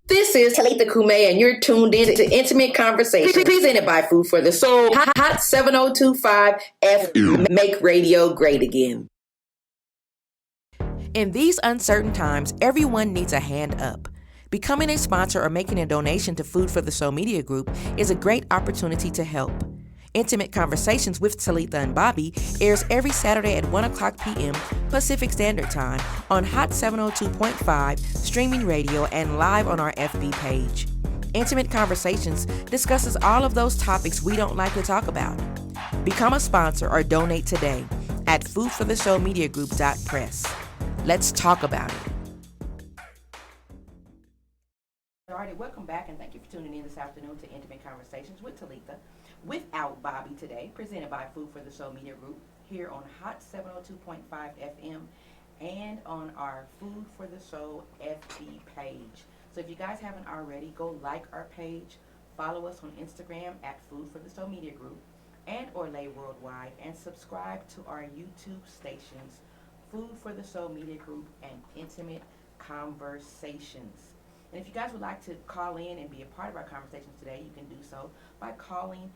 This is Talitha Kume, and you're tuned in to Intimate Conversations presented by Food for the Soul. Hot 7025 FM. Make radio great again. In these uncertain times, everyone needs a hand up. Becoming a sponsor or making a donation to Food for the Soul Media Group is a great opportunity to help. Intimate Conversations with Talitha and Bobby airs every Saturday at 1 o'clock p.m. Pacific Standard Time on Hot 702.5, streaming radio, and live on our FB page. Intimate Conversations discusses all of those topics we don't like to talk about. Become a sponsor or donate today at foodforthesoulmediagroup.press. Let's talk about it. All right, welcome back, and thank you for tuning in this afternoon to Intimate Conversations with Talitha, without Bobby today, presented by Food for the Soul Media Group, here on Hot 702.5 FM and on our Food for the Soul FB page. So if you guys haven't already, go like our page, follow us on Instagram at Food for the Soul Media Group and or Lay Worldwide, and subscribe to our YouTube stations, Food for the Soul Media Group and Intimate Conversations. And if you guys would like to call in and be a part of our conversations today, you can do so by calling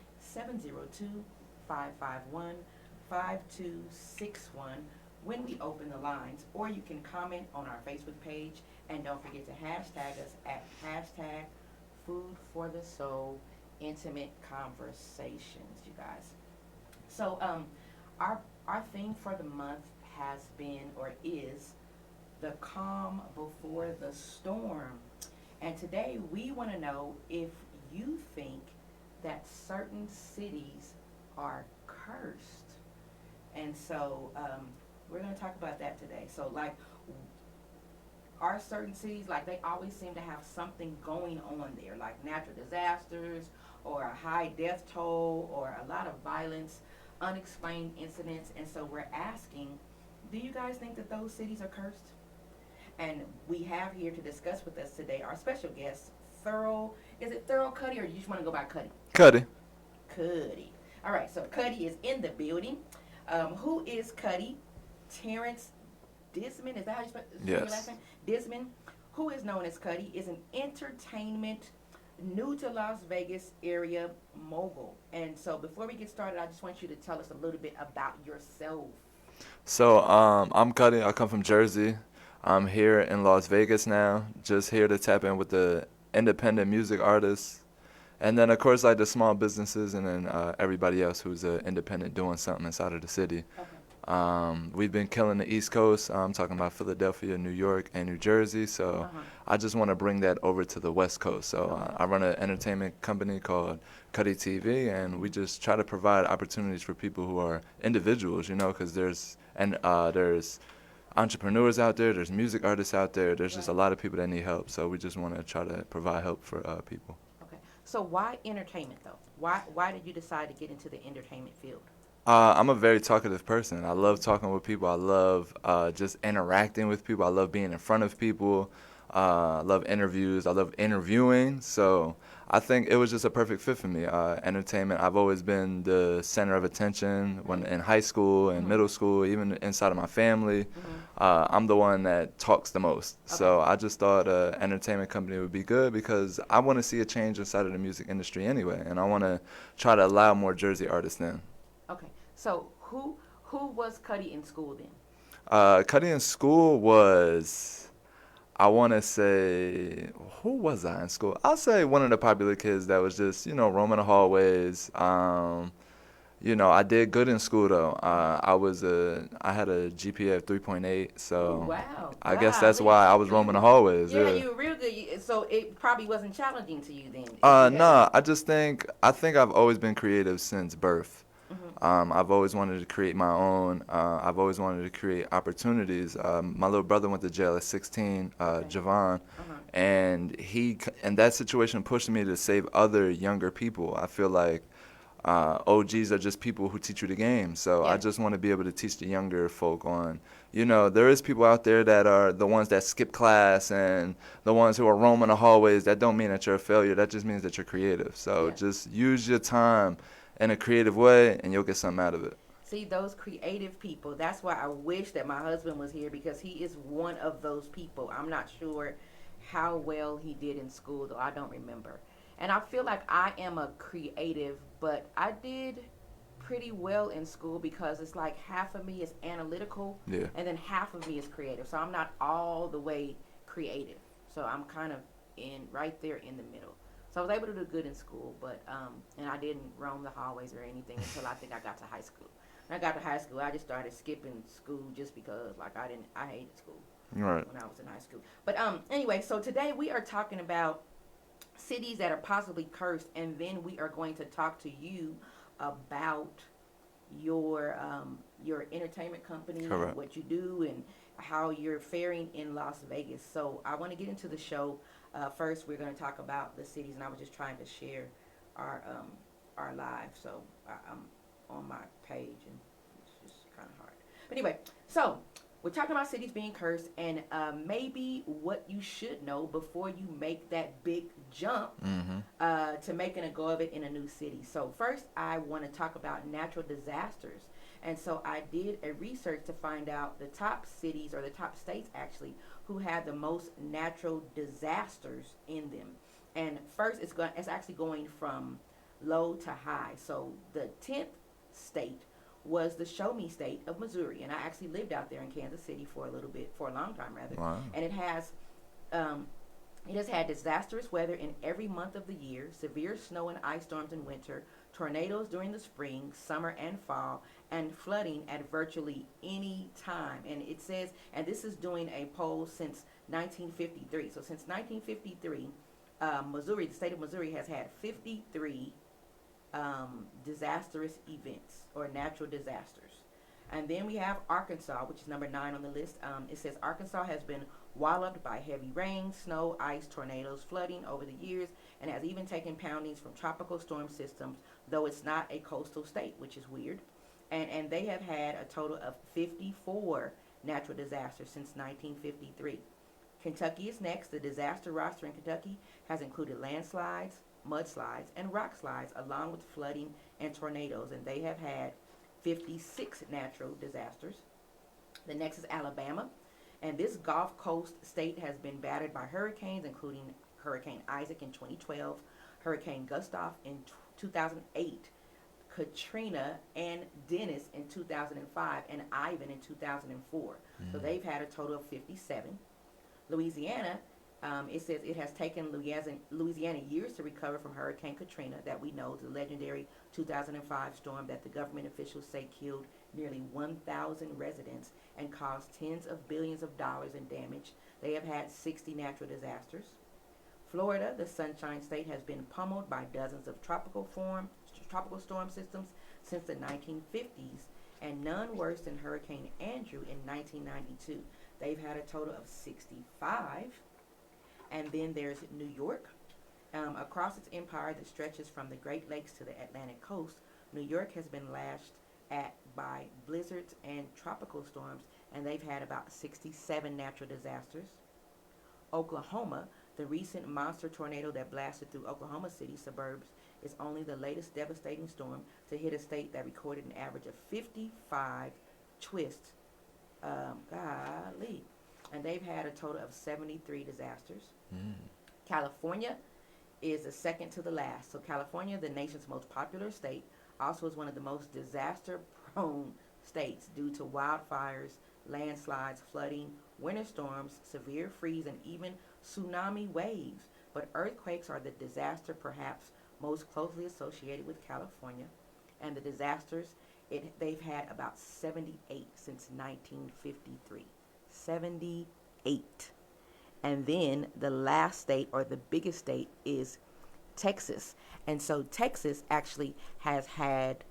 702-551-5261 when we open the lines, or you can comment on our Facebook page, and don't forget to hashtag us at hashtag Food for the Soul Intimate Conversations, you guys. So our theme for the month has been, or is, the calm before the storm. And today we want to know if you think that certain cities are cursed. And so we're going to talk about that today. So like, are certain cities, like, they always seem to have something going on there, like natural disasters or a high death toll or a lot of violence, unexplained incidents. And so we're asking, do you guys think that those cities are cursed? And we have here to discuss with us today our special guest, is it Thurl Cutty, or you just want to go by Cutty? Cutty. Cutty. All right, so Cutty is in the building. Who is Cutty? Terrence Disman, is that how you spell your last name? Disman, who is known as Cutty, is an entertainment, new to Las Vegas area mogul. And so before we get started, I just want you to tell us a little bit about yourself. So I'm Cutty. I come from Jersey. I'm here in Las Vegas now, just here to tap in with the independent music artists, and then of course like the small businesses, and then everybody else who's independent doing something inside of the city. Okay. We've been killing the East Coast. I'm talking about Philadelphia, New York, and New Jersey. So I just want to bring that over to the West Coast. So I run an entertainment company called Cutty TV, and we just try to provide opportunities for people who are individuals, because there's entrepreneurs out there, there's music artists out there, there's just a lot of people that need help. So we just want to try to provide help for people. Okay. So why entertainment, though? Why did you decide to get into the entertainment field? I'm a very talkative person. I love talking with people. I love just interacting with people. I love being in front of people. I love interviews. I love interviewing. So I think it was just a perfect fit for me. Entertainment, I've always been the center of attention when in high school and middle school, even inside of my family. I'm the one that talks the most. Okay. So I just thought an entertainment company would be good because I want to see a change inside of the music industry anyway, and I want to try to allow more Jersey artists in. Okay. So who was Cutty in school then? Cutty in school was, I want to say, who was I in school? I'll say one of the popular kids that was just, roaming the hallways. I did good in school though. I had a GPA of 3.8, so wow. I guess that's why I was roaming the hallways. Yeah, you were real good. So it probably wasn't challenging to you then. No, I think I've always been creative since birth. I've always wanted to create my own. I've always wanted to create opportunities. My little brother went to jail at 16, Javon, and that situation pushed me to save other younger people. I feel like OGs are just people who teach you the game. So I just want to be able to teach the younger folk on, there is people out there that are the ones that skip class and the ones who are roaming the hallways. That don't mean that you're a failure. That just means that you're creative. So just use your time in a creative way, and you'll get something out of it. See, those creative people, that's why I wish that my husband was here, because he is one of those people. I'm not sure how well he did in school, though. I don't remember. And I feel like I am a creative, but I did pretty well in school because it's like half of me is analytical, Yeah. and then half of me is creative. So I'm not all the way creative. So I'm kind of in right there in the middle. So I was able to do good in school, but and I didn't roam the hallways or anything until I think I got to high school. When I got to high school, I just started skipping school just because, like, I hated school Right. when I was in high school. But anyway, so today we are talking about cities that are possibly cursed, and then we are going to talk to you about your entertainment company, Correct. and what you do, and how you're faring in Las Vegas. So I want to get into the show. First, we're going to talk about the cities, and I was just trying to share our live. So I'm on my page, and it's just kind of hard. But anyway, so we're talking about cities being cursed, and maybe what you should know before you make that big jump to making a go of it in a new city. So first, I want to talk about natural disasters. And so I did a research to find out the top cities, or the top states actually, who had the most natural disasters in them. And first, it's actually going from low to high. So the 10th state was the show me state of Missouri, and I actually lived out there in Kansas City for a long time rather. Wow. And it has had disastrous weather in every month of the year, severe snow and ice storms in winter, tornadoes during the spring, summer, and fall, and flooding at virtually any time. And it says, and this is doing a poll since 1953. So since 1953, Missouri, the state of Missouri, has had 53 disastrous events or natural disasters. And then we have Arkansas, which is number 9 on the list. It says Arkansas has been walloped by heavy rain, snow, ice, tornadoes, flooding over the years, and has even taken poundings from tropical storm systems, though it's not a coastal state, which is weird. And they have had a total of 54 natural disasters since 1953. Kentucky is next. The disaster roster in Kentucky has included landslides, mudslides, and rock slides, along with flooding and tornadoes, and they have had 56 natural disasters. The next is Alabama, and this Gulf Coast state has been battered by hurricanes, including Hurricane Isaac in 2012, Hurricane Gustav in 2008, Katrina and Dennis in 2005, and Ivan in 2004. So they've had a total of 57. Louisiana, it says it has taken Louisiana years to recover from Hurricane Katrina, that we know, the legendary 2005 storm that the government officials say killed nearly 1,000 residents and caused tens of billions of dollars in damage. They have had 60 natural disasters. Florida, the Sunshine State, has been pummeled by dozens of tropical storm systems since the 1950s, and none worse than Hurricane Andrew in 1992. They've had a total of 65. And then there's New York. Across its empire that stretches from the Great Lakes to the Atlantic coast, New York has been lashed at by blizzards and tropical storms, and they've had about 67 natural disasters. Oklahoma, the recent monster tornado that blasted through Oklahoma City suburbs, is only the latest devastating storm to hit a state that recorded an average of 55 twists. Golly. And they've had a total of 73 disasters. California is the second to the last. So California, the nation's most popular state, also is one of the most disaster-prone states due to wildfires, landslides, flooding, winter storms, severe freeze, and even tsunami waves. But earthquakes are the disaster perhaps most closely associated with California. And the disasters, they've had about 78 since 1953. 78. And then the last state, or the biggest state, is Texas. And so Texas actually has had,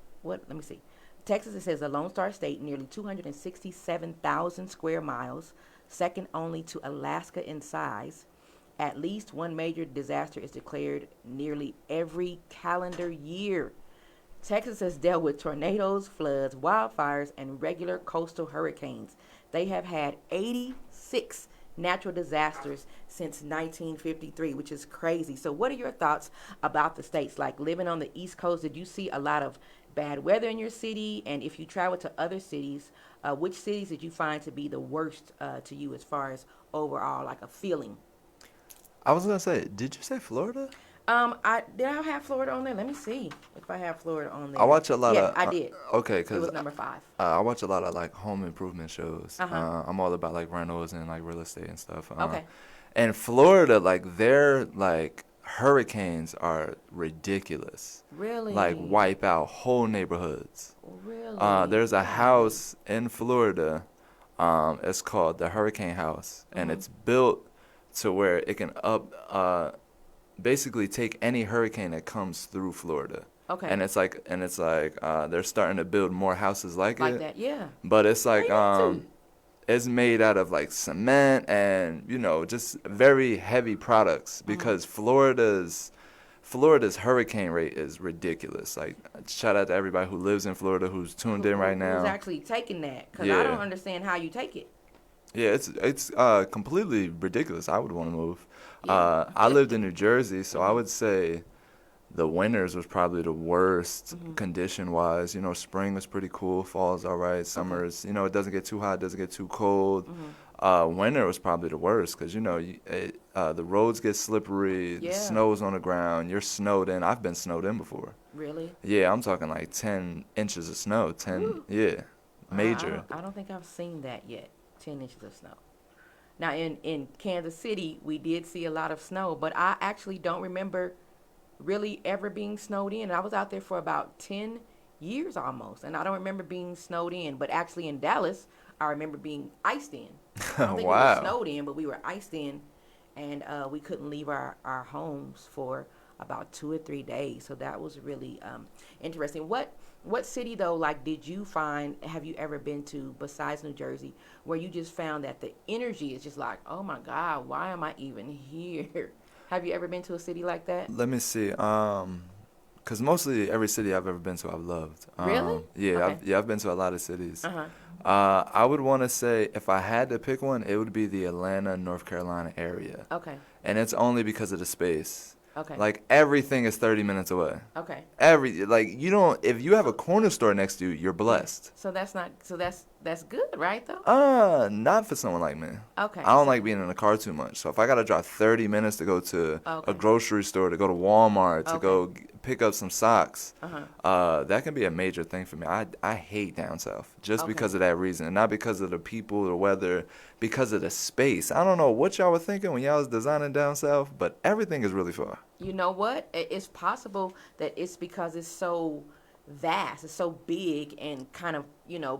Texas, it says, a Lone Star State, nearly 267,000 square miles, second only to Alaska in size. At least one major disaster is declared nearly every calendar year. Texas has dealt with tornadoes, floods, wildfires, and regular coastal hurricanes. They have had 86 natural disasters since 1953, which is crazy. So what are your thoughts about the states? Like, living on the East Coast, did you see a lot of bad weather in your city? And if you travel to other cities, which cities did you find to be the worst to you as far as overall, like, a feeling? I was gonna say, did you say Florida? Did I have Florida on there? Let me see if I have Florida on there. I watch a lot yeah, of. I did. Okay, It cause was number 5. I watch a lot of like home improvement shows. Uh-huh. I'm all about like rentals and like real estate and stuff. Okay. And Florida, like their like hurricanes are ridiculous. Really? Like wipe out whole neighborhoods. Really? There's a house in Florida. It's called the Hurricane House, and it's built to where it can basically take any hurricane that comes through Florida. Okay. And it's like they're starting to build more houses like Like it. that, yeah. But it's like it's made out of like cement and just very heavy products because Florida's hurricane rate is ridiculous. Like shout out to everybody who lives in Florida who's tuned in right now. Who's actually taking that? Because Yeah. I don't understand how you take it. Yeah, it's completely ridiculous. I would want to move. Yeah. I lived in New Jersey, so I would say the winters was probably the worst condition-wise. Spring was pretty cool, fall's all right, summer's, it doesn't get too hot, it doesn't get too cold. Winter was probably the worst because, the roads get slippery, the Yeah. snow's on the ground, you're snowed in. I've been snowed in before. Really? Yeah, I'm talking like 10 inches of snow, 10, yeah, major. I don't think I've seen that yet. 10 inches of snow. Now in Kansas City, we did see a lot of snow, but I actually don't remember really ever being snowed in. I was out there for about 10 years almost, and I don't remember being snowed in. But actually in Dallas, I remember being iced in. I don't think we were snowed in, but we were iced in, and we couldn't leave our homes for about 2 or 3 days. So that was really interesting. What city though, like, did you find, have you ever been to besides New Jersey, where you just found that the energy is just like, oh my God, why am I even here? Have you ever been to a city like that? Let me see. Cause mostly every city I've ever been to, I've loved. Really? Yeah, Okay. I've been to a lot of cities. Uh-huh. I would want to say if I had to pick one, it would be the Atlanta, North Carolina area, Okay. and it's only because of the space. Okay. Like everything is 30 minutes away. Okay. If you have a corner store next to you, you're blessed. So that's good, right though? Not for someone like me. Okay. I don't like being in the car too much. So if I gotta drive 30 minutes to go to Okay. a grocery store, to go to Walmart, to Okay. go pick up some socks, Uh-huh. that can be a major thing for me. I hate down south just Okay. because of that reason, and not because of the people, the weather, because of the space. I don't know what y'all were thinking when y'all was designing down south, but everything is really far. You know what? It's possible that it's because it's so vast, it's so big, and kind of,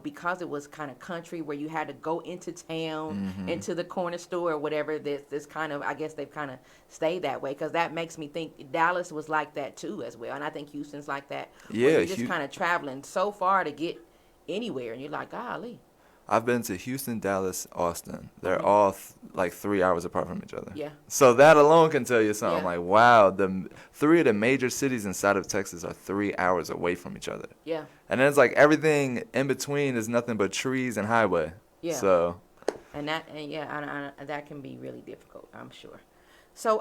because it was kind of country where you had to go into town, into the corner store or whatever. This kind of, I guess they've kind of stayed that way, because that makes me think Dallas was like that too as well, and I think Houston's like that. Yeah, where you're just kind of traveling so far to get anywhere, and you're like, golly. I've been to Houston, Dallas, Austin. They're all like 3 hours apart from each other. Yeah. So that alone can tell you something. Yeah. Like, wow, the 3 of the major cities inside of Texas are 3 hours away from each other. Yeah. And then it's like everything in between is nothing but trees and highway. Yeah. So. And that can be really difficult, I'm sure. So,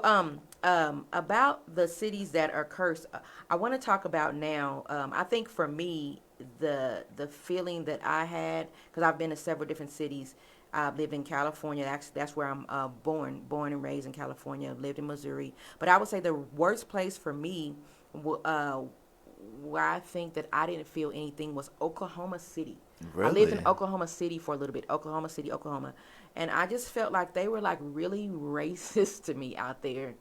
about the cities that are cursed, I want to talk about now. I think for me, the feeling that I had, because I've been to several different cities. I've lived in California. That's where I'm born and raised in California. I've lived in Missouri, but I would say the worst place for me, where I think that I didn't feel anything, was Oklahoma City. Really? I lived in Oklahoma City for a little bit. Oklahoma City, Oklahoma. And I just felt like they were like really racist to me out there.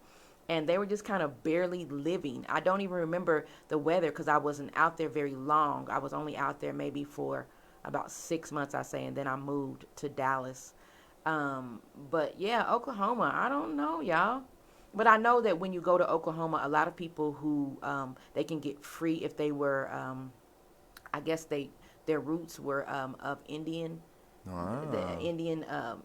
And they were just kind of barely living. I don't even remember the weather because I wasn't out there very long. I was only out there maybe for about 6 months, I say, and then I moved to Dallas. But yeah, Oklahoma, I don't know, y'all. But I know that when you go to Oklahoma, a lot of people who they can get free if they were, I guess their roots were of Indian. Wow. The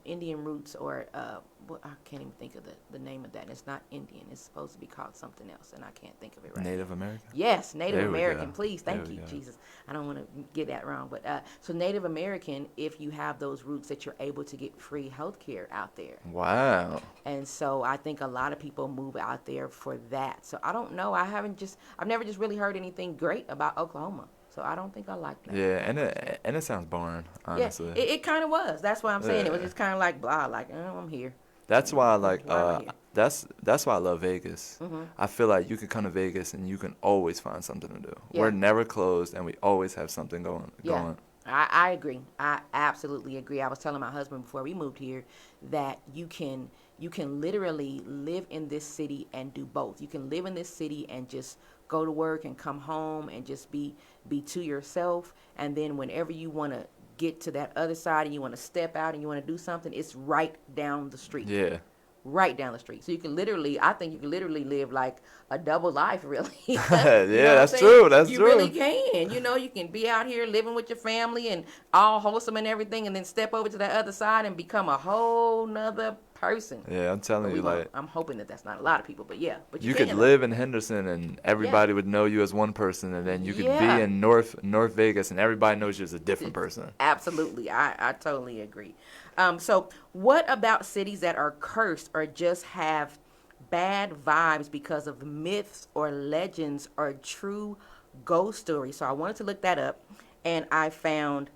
Indian roots, or I can't even think of the name of that. It's not Indian. It's supposed to be called something else, and I can't think of it right Native now. American? Yes, Native There we American. go. Please, thank There we you, go. Jesus. I don't want to get that wrong, but so Native American, if you have those roots, that you're able to get free health care out there. Wow. And so I think a lot of people move out there for that. So I don't know. I've never just really heard anything great about Oklahoma. So I don't think I like that. Yeah, and it sounds boring, honestly. Yeah, it kind of was. That's why I'm saying it was Yeah. just kind of like blah, like, oh, I'm here. That's why, Why am I here? that's why I love Vegas. I feel like you can come to Vegas and you can always find something to do. Yeah. We're never closed, and we always have something going. Yeah. I agree. I absolutely agree. I was telling my husband before we moved here that you can literally live in this city and do both. You can live in this city and just go to work and come home and just be to yourself. And then whenever you want to get to that other side and you want to step out and you want to do something, it's right down the street. Yeah. Right down the street. So you can literally, I think you can literally live like a double life, really. Yeah, that's true. true. That's you true. You really can. You can be out here living with your family and all wholesome and everything, and then step over to that other side and become a whole nother person. Yeah, I'm telling you, like, I'm hoping that that's not a lot of people, but yeah. But you could live in Henderson and everybody would know you as one person, and then you could be in North Vegas and everybody knows you as a different person. Absolutely. I totally agree. So what about cities that are cursed or just have bad vibes because of myths or legends or true ghost stories? So I wanted to look that up, and I found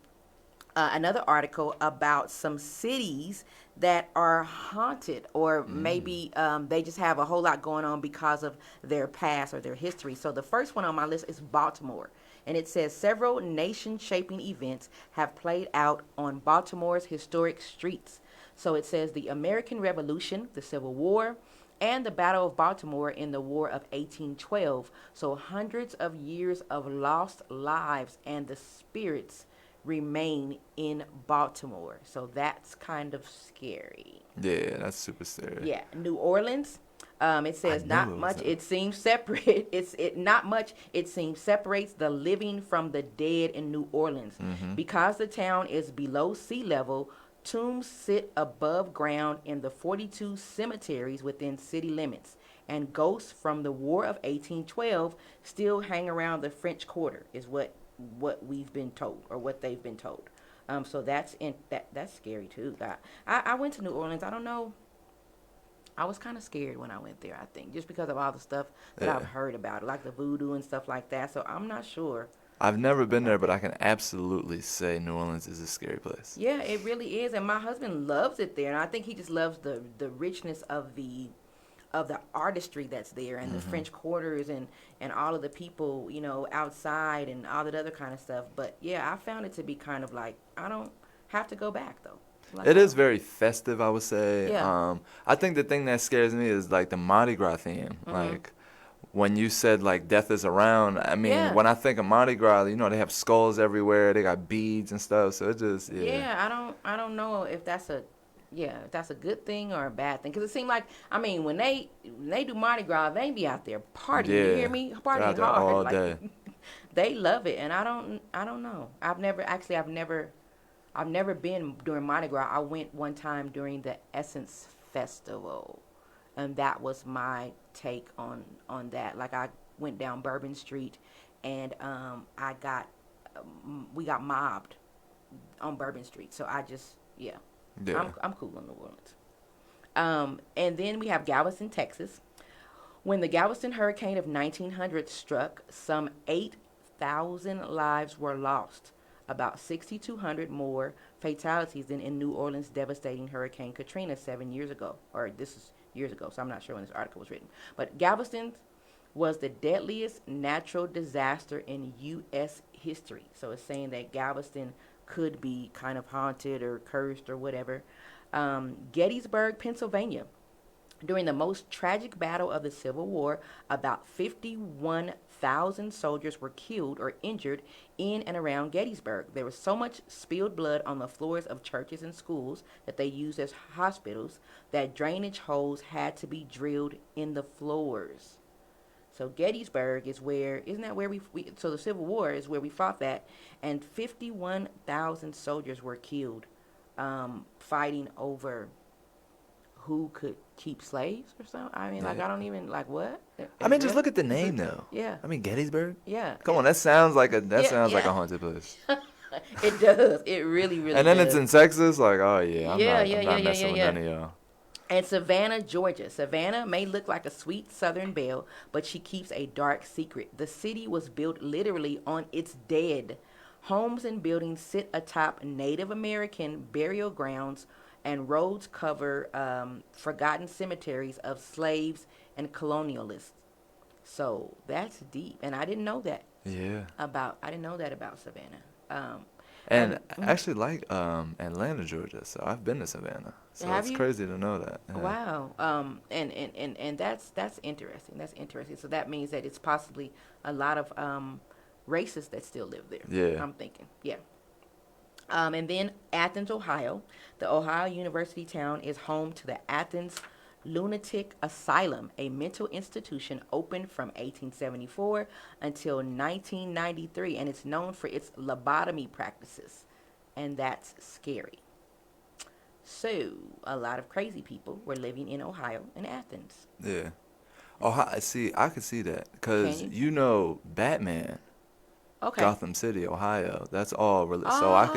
another article about some cities that are haunted, or maybe they just have a whole lot going on because of their past or their history. So the first one on my list is Baltimore. And it says several nation-shaping events have played out on Baltimore's historic streets. So it says the American Revolution, the Civil War, and the Battle of Baltimore in the War of 1812. So hundreds of years of lost lives and the spirits remain in Baltimore. So that's kind of scary. Yeah, that's super scary. Yeah, New Orleans. It says not much. It seems separate. Not much. It seems separates the living from the dead in New Orleans. Because the town is below sea level. Tombs sit above ground in the 42 cemeteries within city limits, and ghosts from the War of 1812 still hang around the French Quarter. Is what we've been told, or what they've been told. So that's scary too. I went to New Orleans. I don't know. I was kind of scared when I went there, I think, just because of all the stuff that I've heard about it, like the voodoo and stuff like that. So I'm not sure. I've never been there, but I can absolutely say New Orleans is a scary place. Yeah, it really is. And my husband loves it there. And I think he just loves the richness of the artistry that's there, and the French Quarters and all of the people, outside and all that other kind of stuff. But yeah, I found it to be kind of like, I don't have to go back though. Like, it is very festive, I would say. Yeah. I think the thing that scares me is like the Mardi Gras theme. Like when you said like death is around, I mean, when I think of Mardi Gras, they have skulls everywhere, they got beads and stuff. So it just I don't know if that's a good thing or a bad thing, because it seemed like, I mean, when they do Mardi Gras, they be out there partying. You hear me? Partying hard all like, day. They love it, and I don't know. I've never been during Mardi Gras. I went one time during the Essence Festival, and that was my take on that. Like, I went down Bourbon Street, and we got mobbed on Bourbon Street. So I just I'm cool in New Orleans. And then we have Galveston, Texas. When the Galveston hurricane of 1900 struck, some 8,000 lives were lost. About 6,200 more fatalities than in New Orleans' devastating Hurricane Katrina 7 years ago. Or this is years ago, so I'm not sure when this article was written. But Galveston was the deadliest natural disaster in U.S. history. So it's saying that Galveston could be kind of haunted or cursed or whatever. Gettysburg, Pennsylvania. During the most tragic battle of the Civil War, about 51,000 soldiers were killed or injured in and around Gettysburg. There was so much spilled blood on the floors of churches and schools that they used as hospitals that drainage holes had to be drilled in the floors. So Gettysburg is where, isn't that where so the Civil War is where we fought that, and 51,000 soldiers were killed fighting over who could keep slaves or something. I mean, I don't even, what? I mean, just look at the name, though. Yeah. I mean, Gettysburg? Yeah. Come on, that sounds like a haunted place. It does. It really, really does. And then it's in Texas? Like, oh, yeah, I'm not messing with yeah. none of y'all. And Savannah, Georgia. Savannah may look like a sweet southern belle, but she keeps a dark secret. The city was built literally on its dead. Homes and buildings sit atop Native American burial grounds and roads cover forgotten cemeteries of slaves and colonialists. So that's deep, and I didn't know that. Yeah. I didn't know that about Savannah. And I actually like Atlanta, Georgia. So I've been to Savannah. So Have it's you? crazy to know that. Yeah. Wow. And that's interesting. That's interesting. So that means that it's possibly a lot of racists that still live there. Yeah. I'm thinking. Yeah. And then Athens, Ohio. The Ohio University town is home to the Athens Lunatic Asylum, a mental institution opened from 1874 until 1993, and it's known for its lobotomy practices, and that's scary. So, a lot of crazy people were living in Ohio and Athens. Yeah. Ohio, see, I could see that. Because, Can you know, Batman, Okay. Gotham City, Ohio, that's all. So I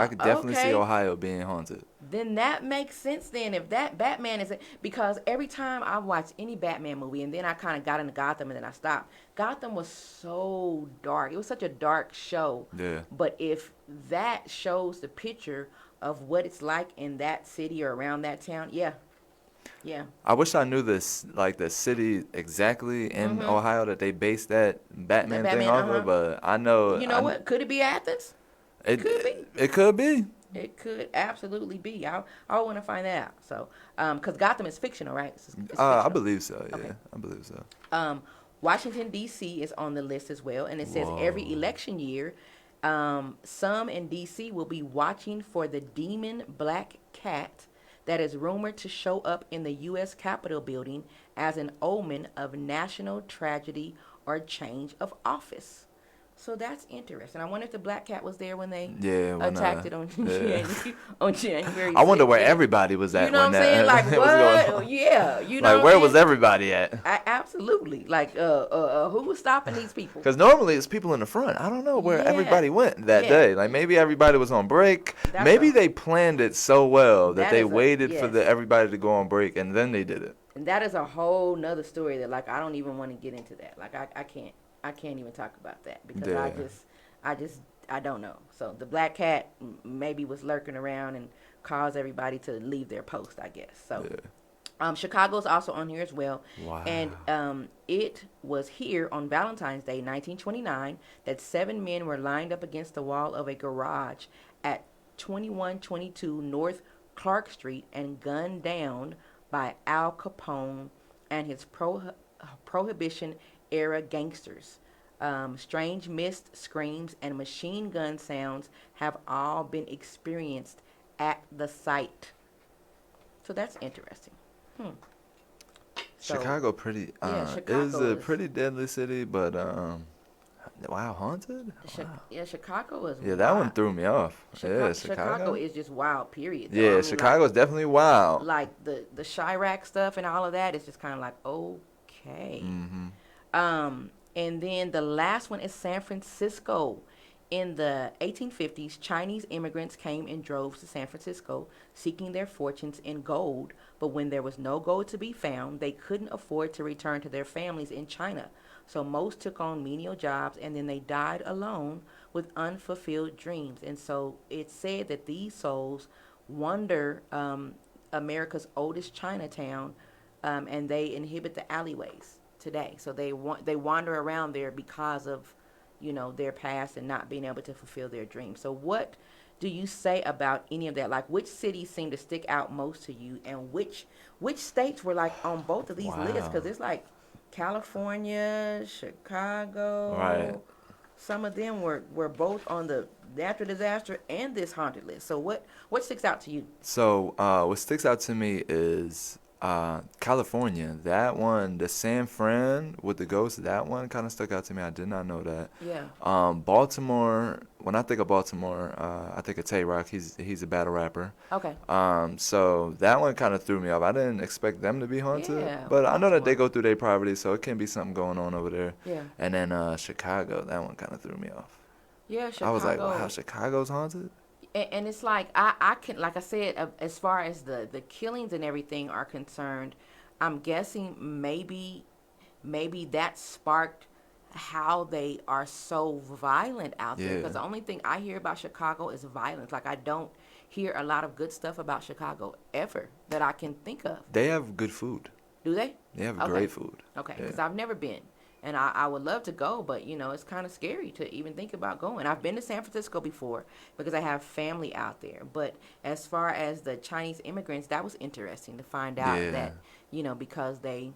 could definitely see okay. Ohio being haunted. Then that makes sense then if that Batman is because every time I watch any Batman movie and then I kind of got into Gotham and then I stopped. Gotham was so dark. It was such a dark show. Yeah. But if that shows the picture of what it's like in that city or around that town, yeah. Yeah. I wish I knew this, like the city exactly in Ohio that they based that Batman thing off of, but I know. You know what? Could it be Athens? It could be. It could be. It could absolutely be. I want to find that out. So, because Gotham is fictional, right? It's fictional. I believe so. Yeah, Okay. I believe so. Washington, D.C. is on the list as well. And it says every election year, some in D.C. will be watching for the demon black cat that is rumored to show up in the U.S. Capitol building as an omen of national tragedy or change of office. So that's interesting. I wonder if the black cat was there when they attacked it on January. I wonder 6th. where everybody was at. You know when what I'm saying? that Like was going what? on. Yeah, you know. Like where was everybody at? Absolutely. Like who was stopping these people? Because normally it's people in the front. I don't know where Yeah. everybody went that Yeah. day. Like maybe everybody was on break. That's Maybe they planned it so well that That they is waited for yes. everybody to go on break and then they did it. And that is a whole nother story that like I don't even want to get into that. Like I can't even talk about that because Yeah. I don't know. So the black cat maybe was lurking around and caused everybody to leave their post, I guess. So Chicago's also on here as well. Wow. And it was here on Valentine's Day, 1929, that 7 men were lined up against the wall of a garage at 2122 North Clark Street and gunned down by Al Capone and his Prohibition-era gangsters. Strange mist screams and machine gun sounds have all been experienced at the site. So that's interesting. So, Chicago pretty Chicago is a is- pretty deadly city, but wow, haunted? Wow. Yeah, Chicago is Yeah, that one wild. through me off. Yeah, Chicago is just wild, period. though. Yeah, I mean, Chicago's definitely wild. Like the Chirac stuff and all of that is just kind of like, okay. And then the last one is San Francisco. In the 1850s, Chinese immigrants came in droves to San Francisco seeking their fortunes in gold. But when there was no gold to be found, they couldn't afford to return to their families in China. So most took on menial jobs and then they died alone with unfulfilled dreams. And so it's said that these souls wander America's oldest Chinatown and they inhabit the alleyways today. So they wander around there because of, you know, their past and not being able to fulfill their dreams. So what do you say about any of that? Like, which cities seem to stick out most to you, and which states were like on both of these lists? Because it's like California, Chicago. Right. Some of them were both on the natural disaster and this haunted list. So what sticks out to you? So what sticks out to me is California. That one, the San Fran with the ghost, that one kind of stuck out to me. I did not know that. Yeah. Baltimore, when I think of Baltimore, I think of Tay-Rock. He's a battle rapper. Okay. So that one kind of threw me off. I didn't expect them to be haunted, Yeah, but I know that they Baltimore. go through their property, so it can be something going on over there. Yeah. And then Chicago, that one kind of threw me off. Yeah, Chicago. I was like, wow, Chicago's haunted? And it's like I can, like I said, as far as the killings and everything are concerned, I'm guessing maybe that sparked how they are so violent out there. Yeah. Because the only thing I hear about Chicago is violence. Like I don't hear a lot of good stuff about Chicago ever that I can think of. They have good food. Do they? They have Okay. great food. Okay, Yeah. because I've never been. And I would love to go, but, you know, it's kind of scary to even think about going. I've been to San Francisco before because I have family out there. But as far as the Chinese immigrants, that was interesting to find out that, you know, because they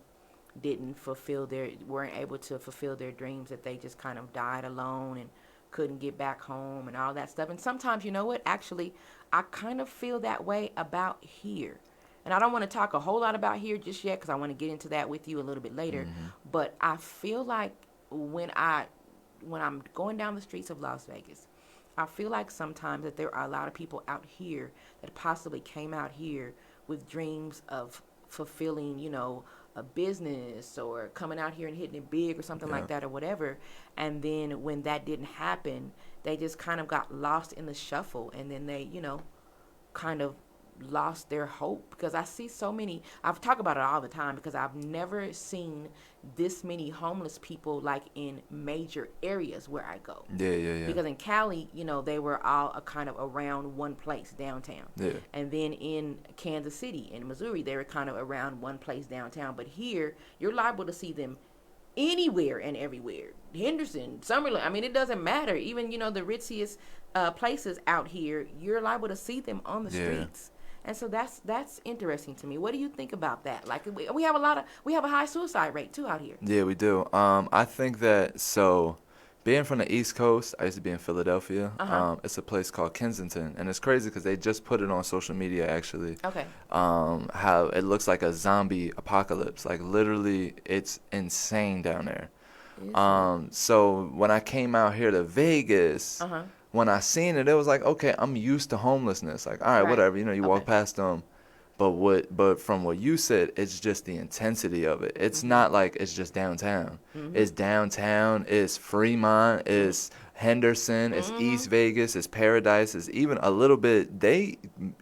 weren't able to fulfill their dreams, that they just kind of died alone and couldn't get back home and all that stuff. And sometimes, you know what, actually, I kind of feel that way about here. And I don't want to talk a whole lot about here just yet because I want to get into that with you a little bit later. Mm-hmm. But I feel like when I'm going down the streets of Las Vegas, I feel like sometimes that there are a lot of people out here that possibly came out here with dreams of fulfilling, you know, a business or coming out here and hitting it big or something like that or whatever. And then when that didn't happen, they just kind of got lost in the shuffle, and then they, you know, kind of lost their hope. Because I see so many, I've talked about it all the time, because I've never seen this many homeless people like in major areas where I go. Yeah. Because in Cali, you know, they were all kind of around one place downtown. Yeah. And then in Kansas City and Missouri, they were kind of around one place downtown. But here, you're liable to see them anywhere and everywhere. Henderson, Summerlin, I mean, it doesn't matter. Even, you know, the ritziest places out here, you're liable to see them on the streets. And so that's interesting to me. What do you think about that? Like, we have a high suicide rate too out here. Yeah, we do. I think that, so being from the East Coast, I used to be in Philadelphia. It's a place called Kensington, and it's crazy because they just put it on social media, actually. Okay. How it looks like a zombie apocalypse. Like, literally, it's insane down there. So when I came out here to Vegas, when I seen it, it was like, okay, I'm used to homelessness. Like, all right, whatever. You know, you walk past them. But from what you said, it's just the intensity of it. It's not like it's just downtown. It's downtown, it's Fremont, it's Henderson, it's East Vegas, it's Paradise, it's even a little bit, they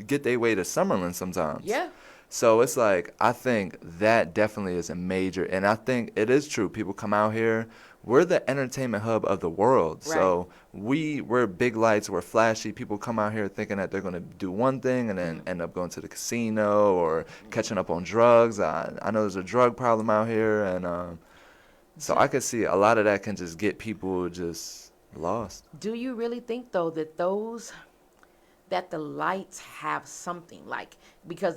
get their way to Summerlin sometimes. Yeah. So it's like, I think that definitely is a major, and I think it is true. People come out here. We're the entertainment hub of the world. Right. So we're big lights, we're flashy. People come out here thinking that they're going to do one thing and then end up going to the casino or catching up on drugs. I know there's a drug problem out here, and so I could see a lot of that can just get people just lost. Do you really think, though, that the lights have something, like, because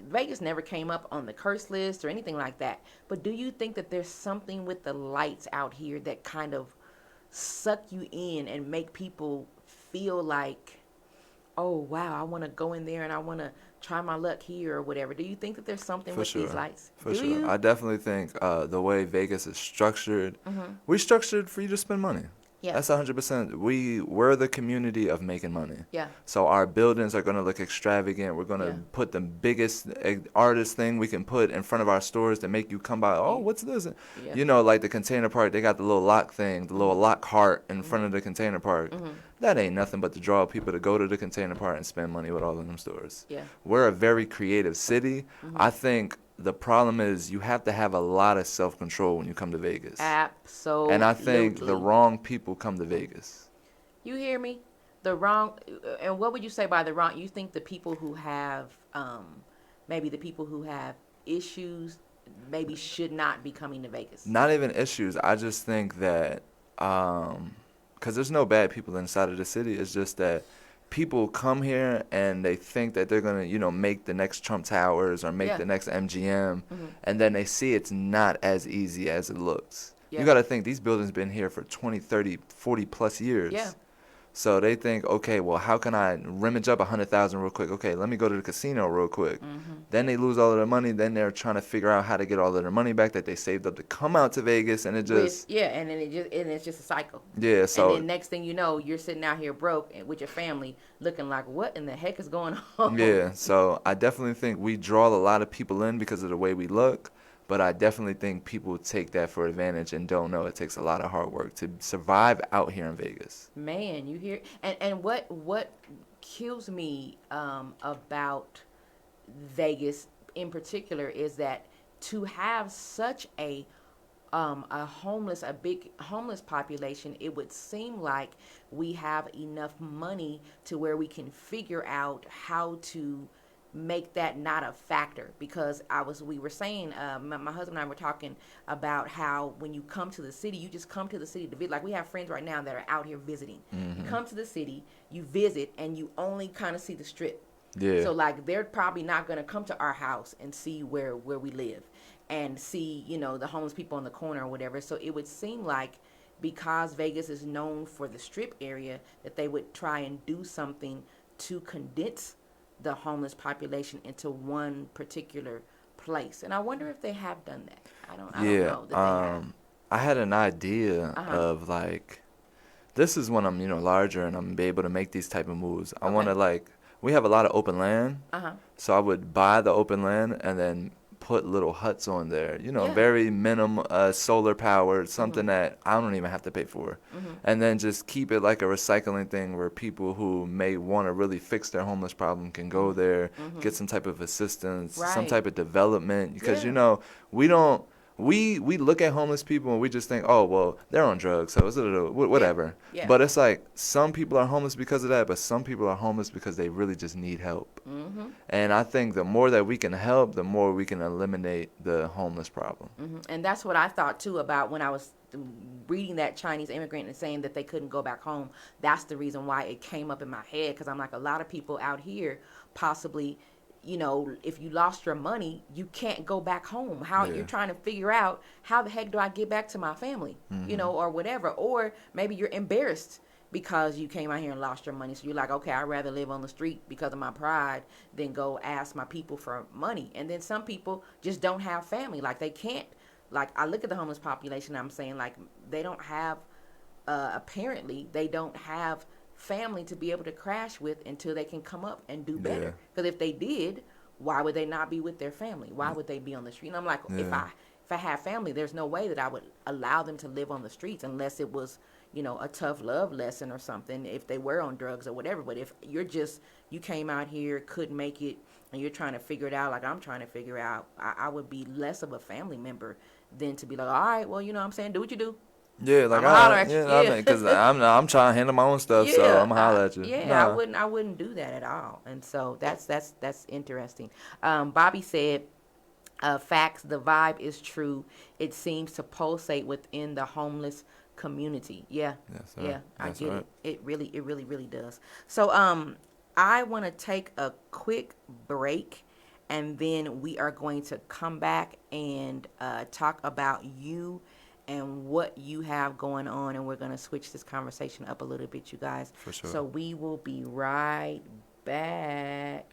Vegas never came up on the curse list or anything like that, but do you think that there's something with the lights out here that kind of suck you in and make people feel like, oh wow, I want to go in there and I want to try my luck here or whatever? Do you think that there's something with these lights? For sure. I definitely think the way Vegas is structured, we're structured for you to spend money. Yeah. That's 100%. We're the community of making money. Yeah. So our buildings are going to look extravagant. We're going to put the biggest artist thing we can put in front of our stores to make you come by. Oh, what's this? Yeah. You know, like the Container Park, they got the little lock thing, the little lock cart in front of the Container Park. That ain't nothing but to draw people to go to the Container Park and spend money with all of them stores. Yeah. We're a very creative city. I think the problem is you have to have a lot of self-control when you come to Vegas. Absolutely. And I think the wrong people come to Vegas. You hear me? The wrong, and what would you say by the wrong? You think the people who have, maybe the people who have issues maybe should not be coming to Vegas? Not even issues. I just think that, because there's no bad people inside of the city. It's just that people come here and they think that they're going to, you know, make the next Trump Towers or make the next MGM. And then they see it's not as easy as it looks. You got to think these buildings been here for 20, 30, 40 plus years. Yeah. So they think, okay, well, how can I rummage up 100,000 real quick? Okay, let me go to the casino real quick. Then they lose all of their money. Then they're trying to figure out how to get all of their money back that they saved up to come out to Vegas, and it just and then it's just a cycle. Yeah, so and then next thing you know, you're sitting out here broke and with your family, looking like, what in the heck is going on? Yeah, so I definitely think we draw a lot of people in because of the way we look. But I definitely think people take that for advantage and don't know it takes a lot of hard work to survive out here in Vegas. Man, you hear, and what kills me about Vegas in particular is that to have such a a big homeless population, it would seem like we have enough money to where we can figure out how to make that not a factor. Because we were saying, my husband and I were talking about how when you come to the city, you just come to the city to visit. Like we have friends right now that are out here visiting. You come to the city, you visit, and you only kind of see the strip. Yeah. So like they're probably not going to come to our house and see where we live and see, the homeless people on the corner or whatever. So it would seem like because Vegas is known for the strip area, that they would try and do something to condense the homeless population into one particular place. And I wonder if they have done that. I don't know that they have. I had an idea of like, this is when I'm, larger and I'm able to make these type of moves. I want to we have a lot of open land. So I would buy the open land and then put little huts on there, very minimum solar powered, something that I don't even have to pay for. And then just keep it like a recycling thing where people who may want to really fix their homeless problem can go there, get some type of assistance, some type of development. Because, we look at homeless people and we just think, oh, well, they're on drugs, so it's whatever. But it's like some people are homeless because of that, but some people are homeless because they really just need help. And I think the more that we can help, the more we can eliminate the homeless problem. And that's what I thought, too, about when I was reading that Chinese immigrant and saying that they couldn't go back home. That's the reason why it came up in my head, because I'm like, a lot of people out here possibly, if you lost your money, you can't go back home. You're trying to figure out, how the heck do I get back to my family, or whatever. Or maybe you're embarrassed because you came out here and lost your money. So you're like, okay, I'd rather live on the street because of my pride than go ask my people for money. And then some people just don't have family. Like they can't, I look at the homeless population, I'm saying they don't have, apparently they don't have family to be able to crash with until they can come up and do better. Because if they did, why would they not be with their family? Why would they be on the street? And I'm like, if I have family, there's no way that I would allow them to live on the streets unless it was, a tough love lesson or something, if they were on drugs or whatever. But if you came out here, couldn't make it, and you're trying to figure it out like I'm trying to figure out, I would be less of a family member than to be like, all right, well, what I'm saying, do what you do. Yeah, because I'm trying to handle my own stuff, so I'm gonna holler at you. Yeah, I wouldn't do that at all. And so that's interesting. Bobby said, facts, the vibe is true. It seems to pulsate within the homeless community. I get it. It really does. So I want to take a quick break, and then we are going to come back and talk about you and what you have going on, and we're going to switch this conversation up a little bit, you guys. For sure. So we will be right back.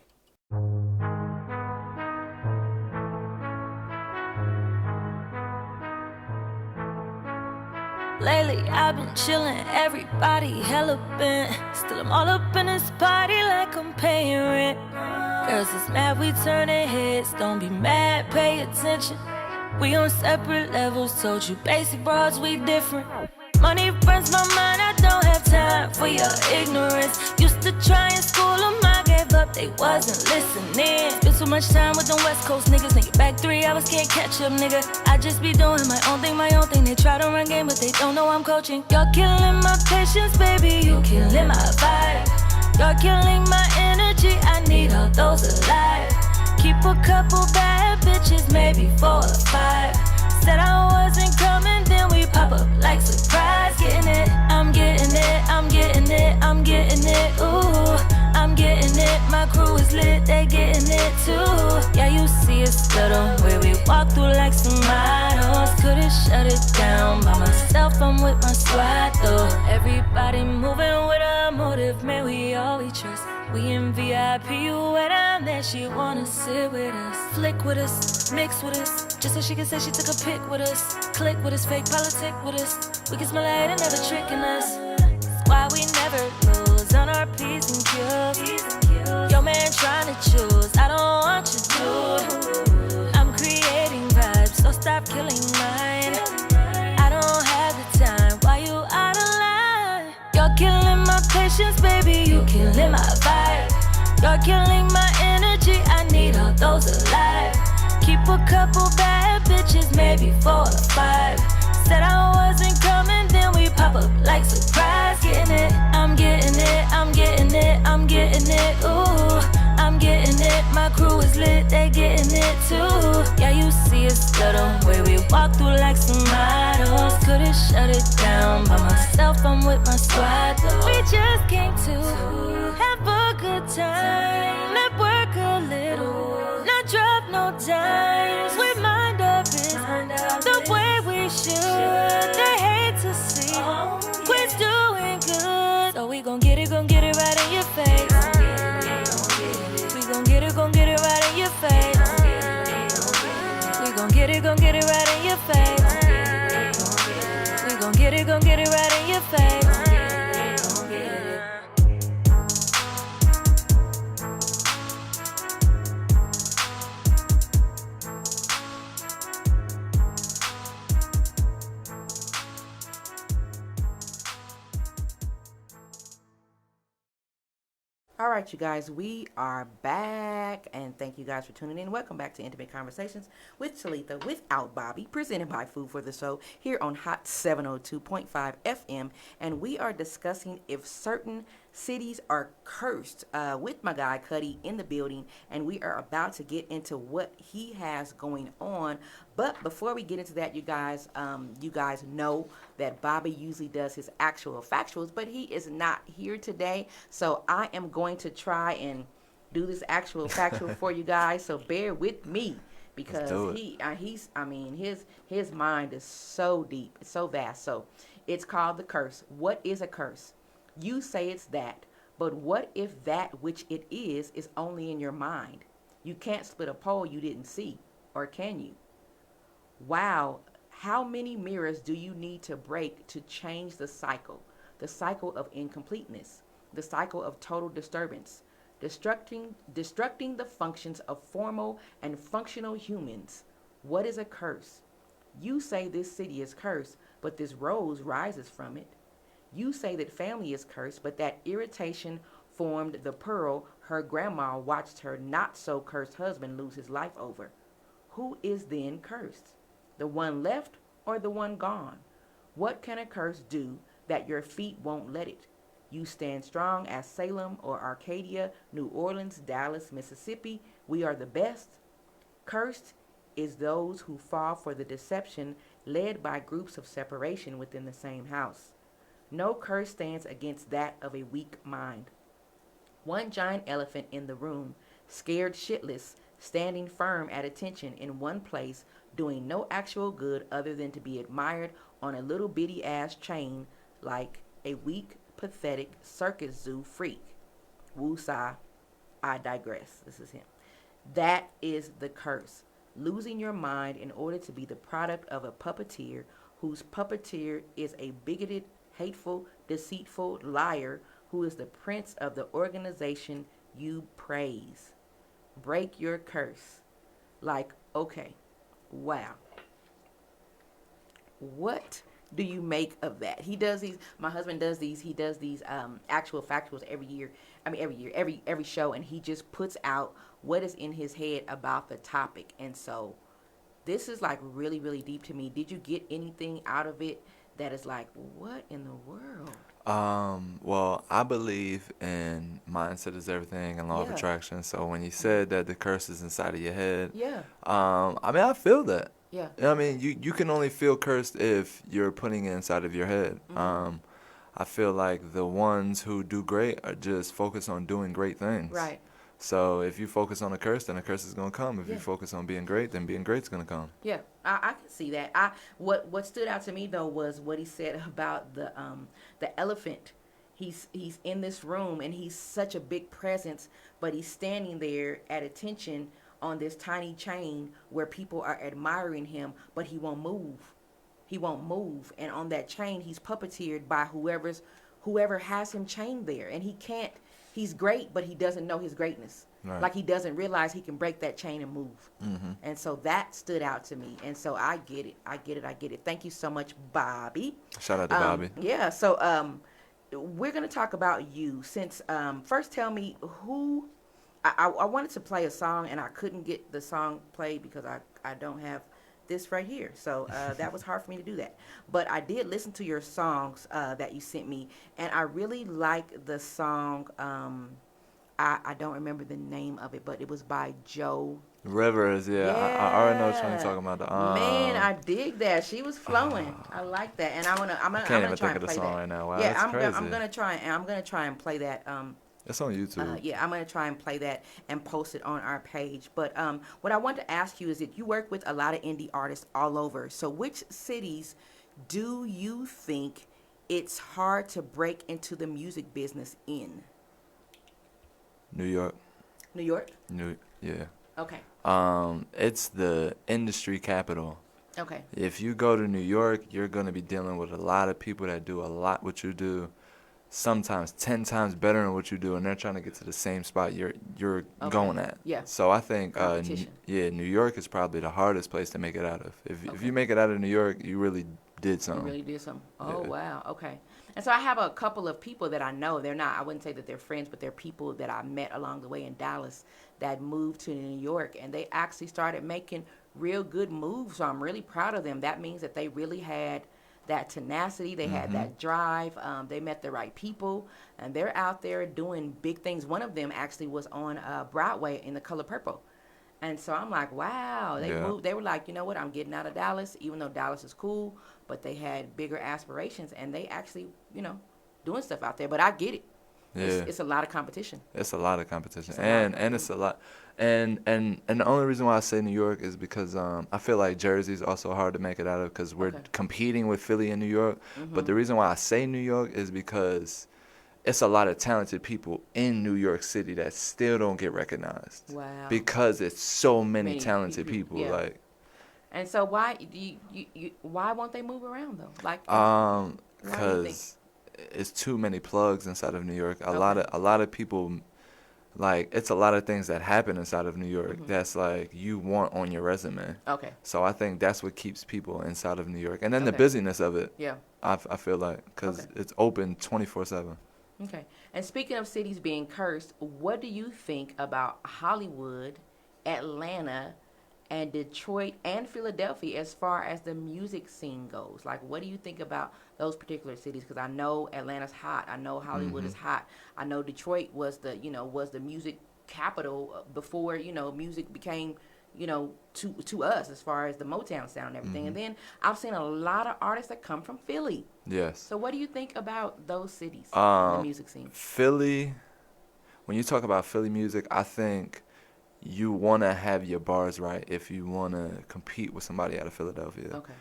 Lately I've been chillin', everybody hella bent. Still I'm all up in this party like I'm paying rent. Girls is mad we turnin' heads, don't be mad, pay attention. We on separate levels, told you basic broads, we different. Money burns my mind, I don't have time for your ignorance. Used to try and school them, I gave up, they wasn't listening. Spent too much time with them West Coast niggas, nigga back 3 hours, can't catch up, nigga. I just be doing my own thing. They try to run game, but they don't know I'm coaching. Y'all killing my patience, baby, you killing my vibe. Y'all killing my energy, I need all those alive. Keep a couple bad bitches, maybe 4 or 5. Said I wasn't coming, then we pop up like surprise. Getting it, I'm getting it, I'm getting it, I'm getting it, ooh. I'm getting it, my crew is lit, they getting it too. Yeah, you see us little, where we walk through like some models. Couldn't shut it down by myself, I'm with my squad though. Everybody moving with a motive, man, we all we trust. We in VIP, you when I'm there, she wanna sit with us. Flick with us, mix with us, just so she can say she took a pic with us. Click with us, fake politic with us. We can smell it and never tricking us. That's why we never lose on our P's and Q's. Your man trying to choose, I don't want you, dude. I'm creating vibes, so stop killing mine. I don't have the time, why you out of line? You're killing my patience, baby, you killing my vibe. You're killing my energy, I need all those alive. Keep a couple bad bitches, maybe 4 or 5. in it too. Yeah, you see us little way we walk through like some models. Could've shut it down by myself, I'm with my squad though. We just came to have a good time, network a little, not drop no dimes. We mind our business the way we should. They hate to see quits doing good, so we gon' get it right in your face. We gon' get it right in your face. We gon' get it right in your face. We gon' get it right in your face. All right, you guys, we are back, and thank you guys for tuning in. Welcome back to Intimate Conversations with Talitha without Bobby, presented by Food for the Soul here on Hot 702.5 FM, and we are discussing if certain cities are cursed with my guy Cutty in the building, and we are about to get into what he has going on. But before we get into that, you guys know that Bobby usually does his actual factuals, but he is not here today, so I am going to try and do this actual factual for you guys. So bear with me, because his mind is so deep, it's so vast. So it's called the curse. What is a curse? You say it's that, but what if that which it is only in your mind? You can't split a pole you didn't see, or can you? Wow, how many mirrors do you need to break to change the cycle? The cycle of incompleteness, the cycle of total disturbance, destructing the functions of formal and functional humans. What is a curse? You say this city is cursed, but this rose rises from it. You say that family is cursed, but that irritation formed the pearl her grandma watched her not-so-cursed husband lose his life over. Who is then cursed? The one left or the one gone? What can a curse do that your feet won't let it? You stand strong as Salem or Arcadia, New Orleans, Dallas, Mississippi. We are the best. Cursed is those who fall for the deception led by groups of separation within the same house. No curse stands against that of a weak mind. One giant elephant in the room, scared shitless, standing firm at attention in one place, doing no actual good other than to be admired on a little bitty ass chain like a weak, pathetic circus zoo freak. Woosah, I digress. This is him. That is the curse. Losing your mind in order to be the product of a puppeteer whose puppeteer is a bigoted, hateful, deceitful liar who is the prince of the organization you praise. Break your curse. Like, okay, wow. What do you make of that? He does these, my husband does these, he does these actual factuals every show, and he just puts out what is in his head about the topic. And so this is like really, really deep to me. Did you get anything out of it that is like, what in the world? Well, I believe in mindset is everything and law of attraction. So when you said that the curse is inside of your head, I mean, I feel that. Yeah. I mean, you can only feel cursed if you're putting it inside of your head. Mm-hmm. I feel like the ones who do great are just focused on doing great things. Right. So if you focus on a curse, then a curse is going to come. If you focus on being great, then being great is going to come. Yeah, I can see that. What stood out to me though was what he said about the elephant. He's in this room and he's such a big presence, but he's standing there at attention on this tiny chain where people are admiring him, but he won't move. He won't move, and on that chain he's puppeteered by whoever has him chained there, and he can't. He's great, but he doesn't know his greatness. Right. Like he doesn't realize he can break that chain and move. Mm-hmm. And so that stood out to me. And so I get it. Thank you so much, Bobby. Shout out to Bobby. Yeah. So we're gonna talk about you. Since first, tell me who. I wanted to play a song and I couldn't get the song played because I don't have this right here. So that was hard for me to do that. But I did listen to your songs that you sent me, and I really like the song I don't remember the name of it, but it was by Joe. Rivers, yeah. I already know which one you're talking about. Man, I dig that. She was flowing. I like that, and I'm I can't gonna even try think and of the play song that. right now. Wow, Yeah, that's crazy. I'm gonna try and play that. It's on YouTube. Yeah, I'm gonna try and play that and post it on our page. But what I want to ask you is that you work with a lot of indie artists all over. So which cities do you think it's hard to break into the music business in? New York. New York? Yeah. Okay. It's the industry capital. Okay. If you go to New York, you're going to be dealing with a lot of people that do a lot what you do, sometimes 10 times better than what you do, and they're trying to get to the same spot you're going at. Yeah. So I think Competition. New York is probably the hardest place to make it out of. If Okay. you make it out of New York, you really did You something. really did something. Oh, Yeah. wow. Okay. And so I have a couple of people that I know. They're not, I wouldn't say that they're friends, but they're people that I met along the way in Dallas that moved to New York, and they actually started making real good moves. So I'm really proud of them. That means that they really had that tenacity. They had that drive. They met the right people, and they're out there doing big things. One of them actually was on Broadway in The Color Purple. And so I'm like, wow, they Yeah. moved. They were like, you know what, I'm getting out of Dallas, even though Dallas is cool, but they had bigger aspirations, and they actually, doing stuff out there. But I get it. Yeah. It's a lot of competition. It's a lot of competition, It's a lot of and it's a lot, and the only reason why I say New York is because I feel like Jersey's also hard to make it out of because we're Okay. competing with Philly and New York. But the reason why I say New York is because it's a lot of talented people in New York City that still don't get recognized. Wow. Because it's so many Many talented people, people. yeah. Like, And so why why won't they move around though? Like, why do you think? because it's too many plugs inside of New York. A Okay. lot of people, like, it's a lot of things that happen inside of New York that's like you want on your resume. Okay. So I think that's what keeps people inside of New York, and then the Okay. busyness of it. Yeah. I feel like because Okay. it's open 24/7. Okay. And speaking of cities being cursed, what do you think about Hollywood, Atlanta, and Detroit and Philadelphia as far as the music scene goes? Like, what do you think about those particular cities? Because I know Atlanta's hot. I know Hollywood is hot. I know Detroit was the music capital before, music became, to us as far as the Motown sound and everything. And then I've seen a lot of artists that come from Philly. Yes. So what do you think about those cities in the music scene? Philly, when you talk about Philly music, I think you want to have your bars right if you want to compete with somebody out of Philadelphia. Okay.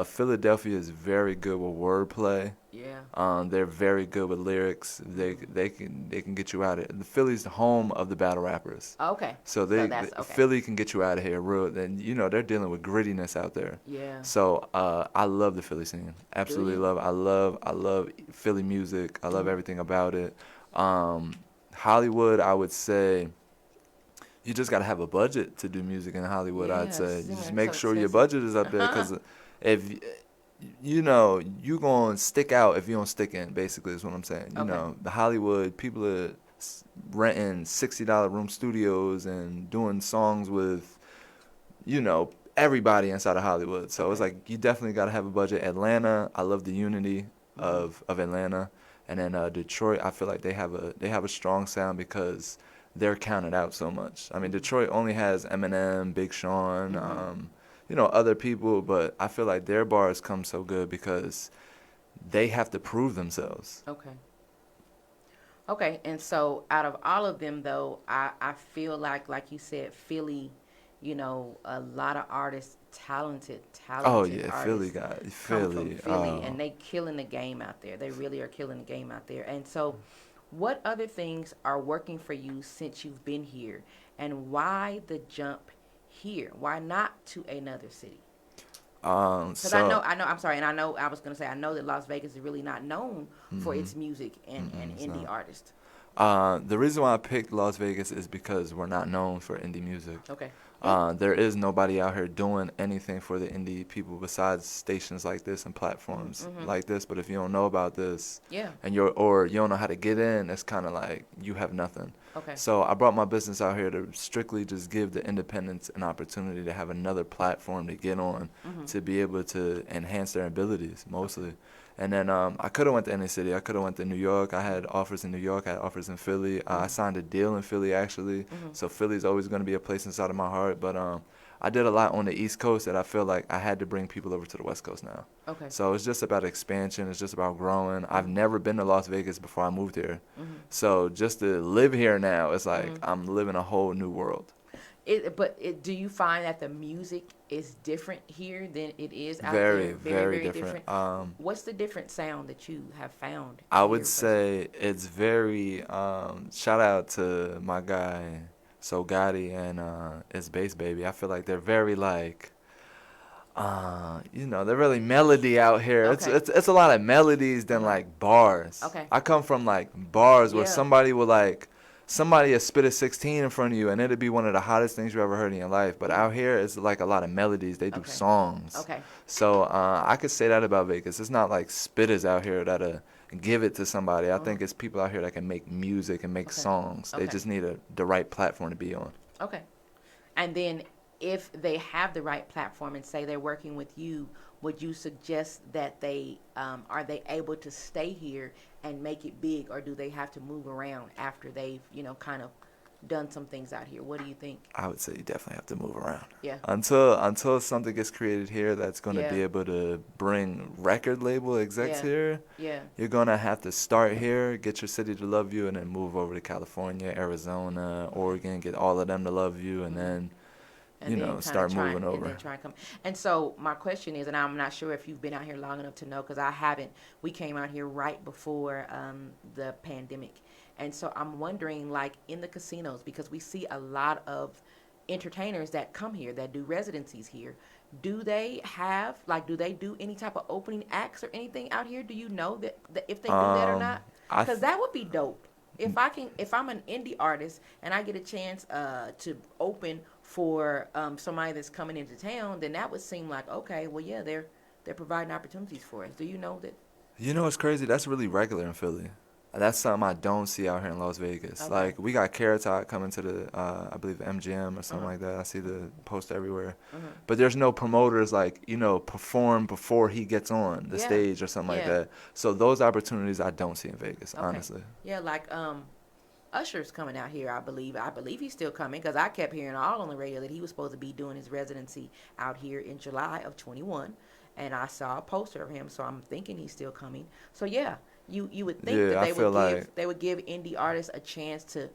Philadelphia is very good with wordplay. Yeah. They're very good with lyrics. They can get you out of it. The Philly's the home of the battle rappers. Okay. So that's okay. Philly can get you out of here real. And they're dealing with grittiness out there. Yeah. So I love the Philly scene. Absolutely you? love. I love Philly music. I love everything about it. Hollywood, I would say. You just gotta have a budget to do music in Hollywood. I'd say Yeah, just so make sure your expensive. budget is up there, because if you gonna stick out if you don't stick in. Basically, is what I'm saying. Okay. The Hollywood people are renting $60 room studios and doing songs with, everybody inside of Hollywood. So it's like you definitely gotta have a budget. Atlanta, I love the unity of Atlanta, and then Detroit. I feel like they have a strong sound because they're counted out so much. I mean, Detroit only has Eminem, Big Sean, other people, but I feel like their bars come so good because they have to prove themselves. Okay, and so out of all of them, though, I feel like you said, Philly, a lot of artists, talented Oh yeah, artists Philly come Philly. from Philly, and they killing the game out there. They really are killing the game out there. And so, what other things are working for you since you've been here, and why the jump here? Why not to another city? Because I know. I'm sorry, and I know. I was gonna say I know that Las Vegas is really not known for its music and indie artists. The reason why I picked Las Vegas is because we're not known for indie music. Okay. There is nobody out here doing anything for the indie people besides stations like this and platforms like this. But if you don't know about this, Yeah. and you don't know how to get in, it's kind of like you have nothing. Okay. So I brought my business out here to strictly just give the independents an opportunity to have another platform to get on, to be able to enhance their abilities mostly. And then I could have went to any city. I could have went to New York. I had offers in New York. I had offers in Philly. I signed a deal in Philly, actually. So Philly's always going to be a place inside of my heart. But I did a lot on the East Coast that I feel like I had to bring people over to the West Coast now. Okay. So it's just about expansion. It's just about growing. I've never been to Las Vegas before I moved here. So just to live here now, it's like I'm living a whole new world. Do you find that the music is different here than it is out Very, there? very different. What's the different sound that you have found? I in would your say it's very, shout out to my guy, Cutty, and his bass baby. I feel like they're very like, they're really melody out here. Okay. It's a lot of melodies than like bars. Okay. I come from like bars where Yeah. somebody will spit a 16 in front of you and it'd be one of the hottest things you ever heard in your life. But out here it's like a lot of melodies. They do Okay. songs. Okay. So I could say that about Vegas. It's not like spitters out here that give it to somebody. I think it's people out here that can make music and make songs. They Okay. just need the right platform to be on. Okay. And then if they have the right platform and say they're working with you, would you suggest that they are they able to stay here and make it big, or do they have to move around after they've kind of done some things out here? What do you think? I would say you definitely have to move around. Yeah. Until something gets created here that's going to Yeah. be able to bring record label execs Yeah. here, Yeah. you're going to have to start here, get your city to love you, and then move over to California, Arizona, Oregon, get all of them to love you, and then And then kinda start try moving and over. then try and come. And so my question is, and I'm not sure if you've been out here long enough to know, because I haven't. We came out here right before the pandemic. And so I'm wondering, like, in the casinos, because we see a lot of entertainers that come here, that do residencies here. Do they do any type of opening acts or anything out here? Do you know that if they do that or not? Because that would be dope. If I'm an indie artist and I get a chance to open for somebody that's coming into town, then that would seem like, okay, well, yeah, they're providing opportunities for us. Do you know that? You know what's crazy? That's really regular in Philly. That's something I don't see out here in Las Vegas. Okay. Like, we got Carrot Top coming to the, I believe, MGM or something like that. I see the post everywhere. But there's no promoters, perform before he gets on the stage or something like Yeah. that. So those opportunities I don't see in Vegas, honestly. Yeah, like Usher's coming out here, I believe. I believe he's still coming, because I kept hearing all on the radio that he was supposed to be doing his residency out here in July of 21. And I saw a poster of him, so I'm thinking he's still coming. So, yeah. You would think Yeah, that I feel they would give indie artists a chance to,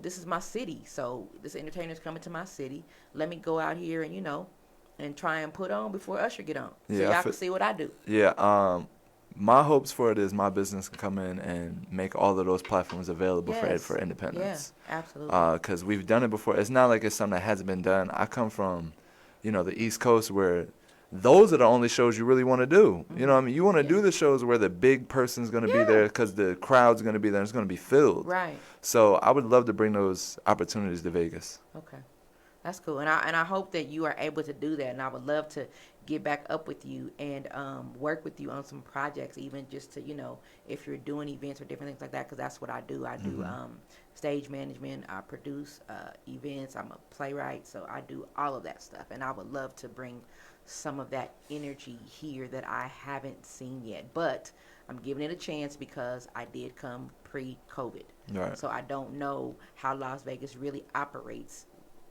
this is my city, so this entertainer's coming to my city. Let me go out here and and try and put on before Usher get on, so y'all can see what I do. Yeah, my hopes for it is my business can come in and make all of those platforms available for independents. Yeah, absolutely. Because we've done it before. It's not like it's something that hasn't been done. I come from, the East Coast, where those are the only shows you really want to do. You know what I mean? You want to do the shows where the big person's going to be there because the crowd's going to be there and it's going to be filled. Right. So I would love to bring those opportunities to Vegas. Okay. That's cool. And I hope that you are able to do that. And I would love to get back up with you and work with you on some projects, even just to, if you're doing events or different things like that, because that's what I do. I do stage management. I produce events. I'm a playwright. So I do all of that stuff. And I would love to bring some of that energy here that I haven't seen yet. But I'm giving it a chance because I did come pre-COVID. Right. So I don't know how Las Vegas really operates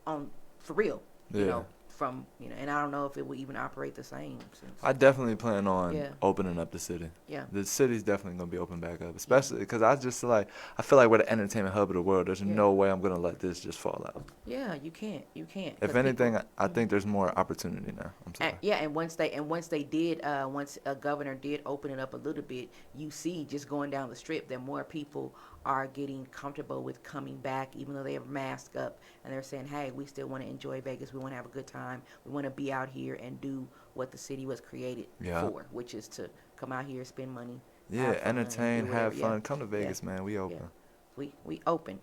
for real, and I don't know if it will even operate the same. I definitely plan on Yeah. opening up the city. Yeah. The city's definitely going to be open back up, especially because I feel like we're the entertainment hub of the world. There's no way I'm going to let this just fall out. Yeah, you can't. If anything, I think there's more opportunity now. I'm sorry. And once a governor did open it up a little bit, you see just going down the strip that more people are getting comfortable with coming back, even though they have masked up, and they're saying, hey, we still want to enjoy Vegas. We want to have a good time. We want to be out here and do what the city was created for, which is to come out here, spend money. Yeah, have fun, entertain, do have whatever. fun. Come to Vegas, man. We open. Yeah. We open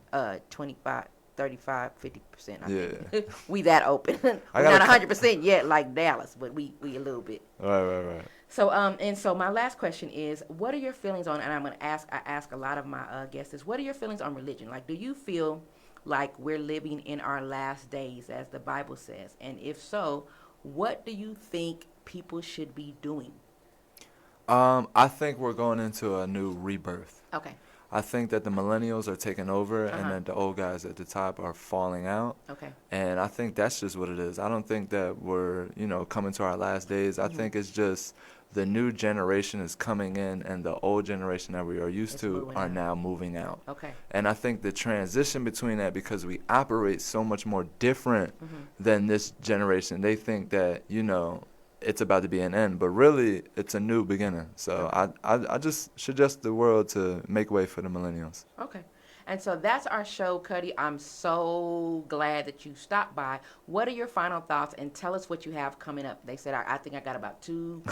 25, 35, 50%. I Yeah. think. We that open. We're gotta not 100% yet like Dallas, but we a little bit. Right. So and so my last question is, what are your feelings on, and I ask a lot of my guests this, what are your feelings on religion? Like, do you feel like we're living in our last days, as the Bible says? And if so, what do you think people should be doing? I think we're going into a new rebirth. Okay. I think that the millennials are taking over and that the old guys at the top are falling out. Okay. And I think that's just what it is. I don't think that we're, coming to our last days. I think it's just the new generation is coming in and the old generation that we are used to are now moving out. Okay. And I think the transition between that, because we operate so much more different than this generation, they think that, it's about to be an end, but really it's a new beginning. So I just suggest the world to make way for the millennials. Okay. And so that's our show, Cutty. I'm so glad that you stopped by. What are your final thoughts? And tell us what you have coming up. They said I think I got about two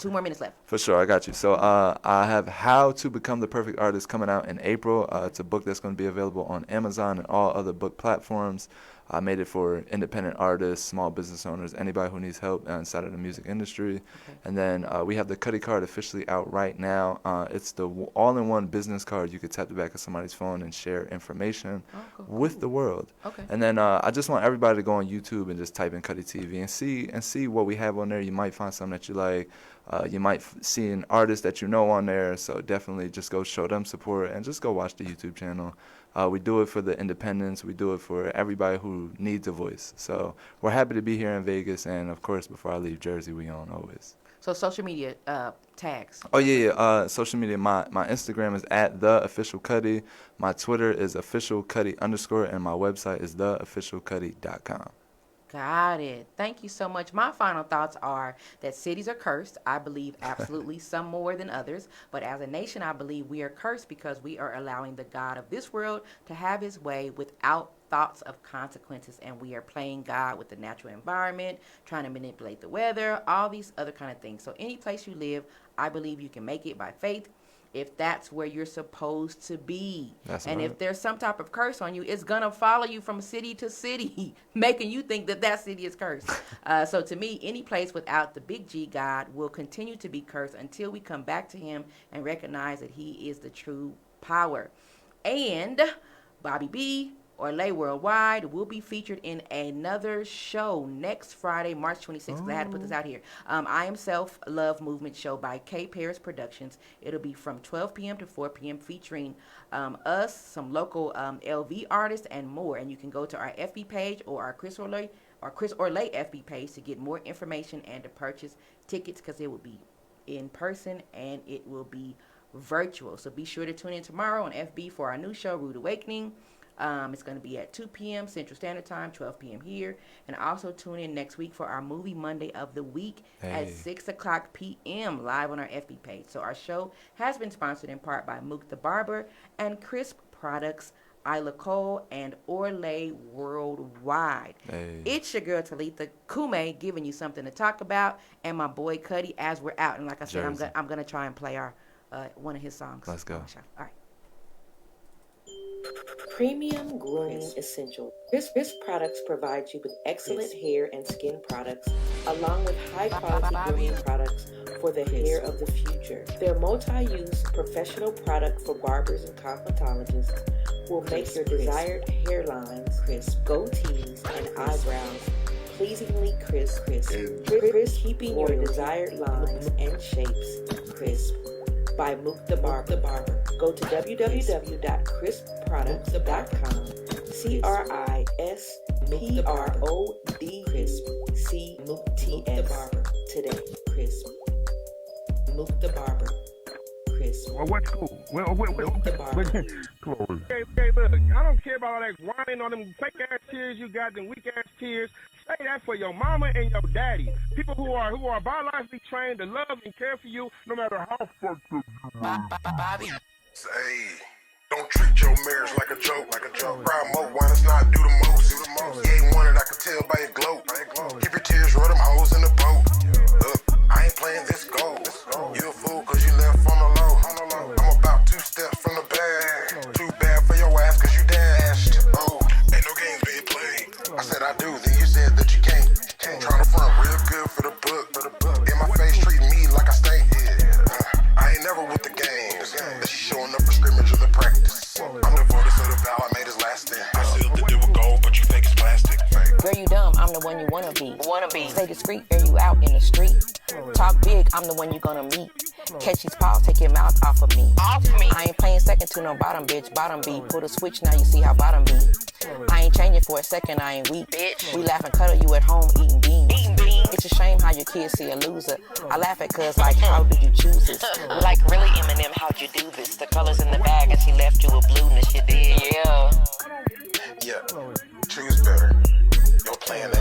more minutes left. For sure, I got you. So I have How to Become the Perfect Artist coming out in April. It's a book that's going to be available on Amazon and all other book platforms. I made it for independent artists, small business owners, anybody who needs help inside of the music industry. Okay. And then we have the Cutty card officially out right now. It's the all-in-one business card. You could tap the back of somebody's phone and share information with the world. Okay. And then I just want everybody to go on YouTube and just type in Cutty TV and see what we have on there. You might find something that you like. You might see an artist that you know on there. So definitely just go show them support and just go watch the YouTube channel. We do it for the independents. We do it for everybody who needs a voice. So we're happy to be here in Vegas. And, of course, before I leave Jersey, we on always. So social media tags. Oh, yeah. Social media, my Instagram is @theofficialcutty. My Twitter is officialcutty_, and my website is theofficialcutty.com. Got it. Thank you so much. My final thoughts are that cities are cursed. I believe absolutely some more than others. But as a nation, I believe we are cursed because we are allowing the God of this world to have his way without thoughts of consequences. And we are playing God with the natural environment, trying to manipulate the weather, all these other kind of things. So any place you live, I believe you can make it by faith, if that's where you're supposed to be. That's and right. If there's some type of curse on you, it's going to follow you from city to city, making you think that city is cursed. So to me, any place without the big G God will continue to be cursed until we come back to him and recognize that he is the true power. And Bobby B, Orlay Worldwide, will be featured in another show next Friday, March 26th, because I had to put this out here. I Am Self-Love Movement show by K. Paris Productions. It'll be from 12 p.m. to 4 p.m. featuring us, some local LV artists, and more. And you can go to our FB page or our Chris Orlay FB page to get more information and to purchase tickets, because it will be in person and it will be virtual. So be sure to tune in tomorrow on FB for our new show, Rude Awakening. It's going to be at 2 p.m. Central Standard Time, 12 p.m. here. And also tune in next week for our Movie Monday of the Week at 6 o'clock p.m. live on our FB page. So our show has been sponsored in part by Mook the Barber and Crisp Products, Isla Cole, and Orlay Worldwide. It's your girl Talitha Kume giving you something to talk about, and my boy Cutty as we're out. And like I said, I'm gonna try and play our one of his songs. Let's go. All right. Premium grooming essential. Crisp products provide you with excellent hair and skin products, along with high-quality grooming products for the hair of the future. Their multi-use professional product for barbers and cosmetologists will make your desired hairlines, crisp, goatees, and eyebrows pleasingly crisp, keeping your desired lines and shapes crisp. By Mook the Barber. Go to www.crispproducts.com. CRISPRODCMOOKTS today. Crisp. Mook the Barber. Crisp. Well, what school? Well, Mook the Barber. Close. Hey, look, I don't care about all that whining, all them fake ass tears you got, them weak ass tears. Say that for your mama and your daddy. People who are biologically trained to love and care for you, no matter how fucked up you are. Bobby. Say, don't treat your marriage like a joke. Cry more, why does not do the most? You ain't wanted, I can tell by your glow. Keep your tears, run them hoes in the boat. Look, I ain't playing this goal. You a fool cause you left on the low. I'm about 2 steps from the bag. Too bad for your ass cause you dashed. Oh, ain't no games being played. I said I do, then you said that you can't. Try to front real good for the book. In my face treating me like I stink. I ain't never with the games. She showing up for scrimmage or the practice. I'm devoted so the vow I made is lasting. I sealed the deal with gold, but you fake it's plastic. Girl, you dumb, I'm the one you wanna be. Stay discreet, air you out in the street. Talk big, I'm the one you gonna meet. Catch these paws, take your mouth off of me. I ain't playing second to no bottom bitch, bottom beat. Pull the switch, now you see how bottom be. I ain't changing for a second, I ain't weak. We laugh and cuddle you at home eating beans. It's a shame how your kids see a loser. I laugh at cuz like, how did you choose this? Like, really, Eminem, how'd you do this? The colors in the bag and she left you with blueness, you did. Yeah. Yeah, choose better. Don't plan that.